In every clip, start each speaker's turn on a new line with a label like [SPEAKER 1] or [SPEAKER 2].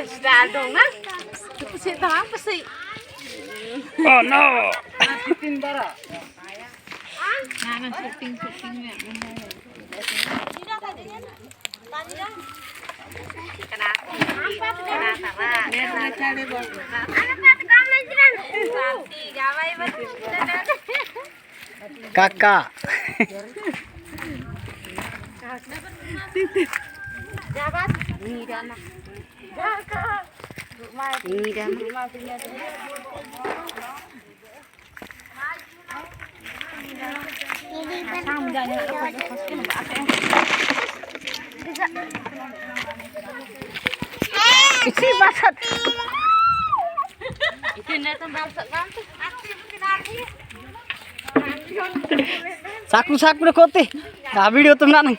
[SPEAKER 1] Sudah dong, nah. Pesi tahu pesi.
[SPEAKER 2] Oh no.
[SPEAKER 3] Syuting bara.
[SPEAKER 1] Nah, syuting-syutingnya.
[SPEAKER 2] Kakak. Isi basat. Saku na kote. Video tuh nang.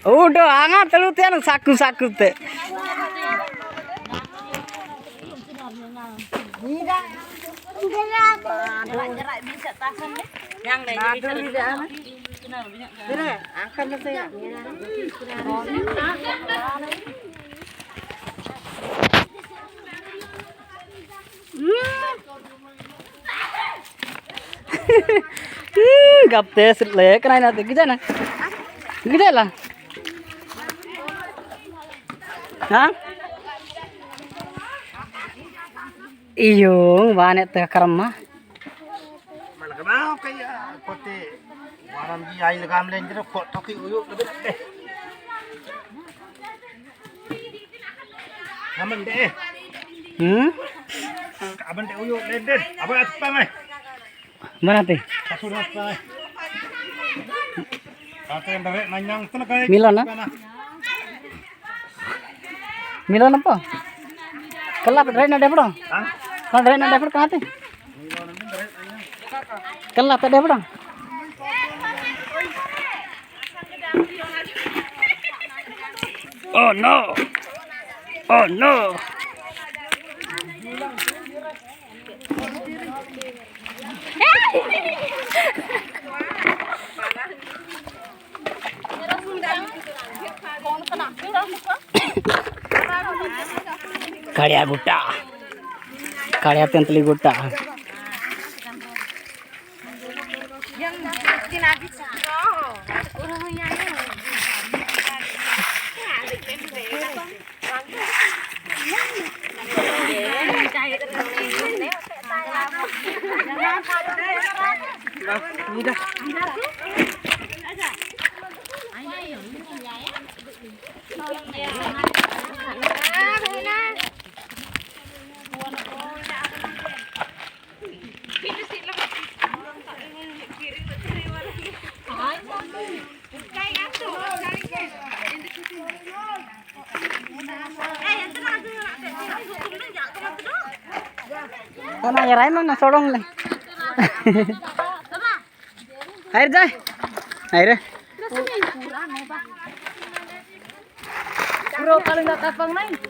[SPEAKER 2] Udah angat telu tiang saku te. Gapte le kenai nanti gimana? Gede lah. Hah? Iyo, banyak teh karma.
[SPEAKER 3] Mana kenal kayak kote waram di air legam lenjer kok toki uyuk lebih deh. Aman deh. Aman deh uyuk lenjer. Apa apa mai?
[SPEAKER 2] Mana teh?
[SPEAKER 3] Kasur apa mai? Kata yang dari nanyang tu nak kayak.
[SPEAKER 2] Milan ah? Milan apa? Kelap dari nada apa dong? Kalau dari nada apa kah teh? Kelap tadi apa dong? Oh no! Oh no! Kalia gutta. Kalia tenteli gutta. Mana ya mana sorong nih. Air jai. Air. Bro kalau nggak kapang naik.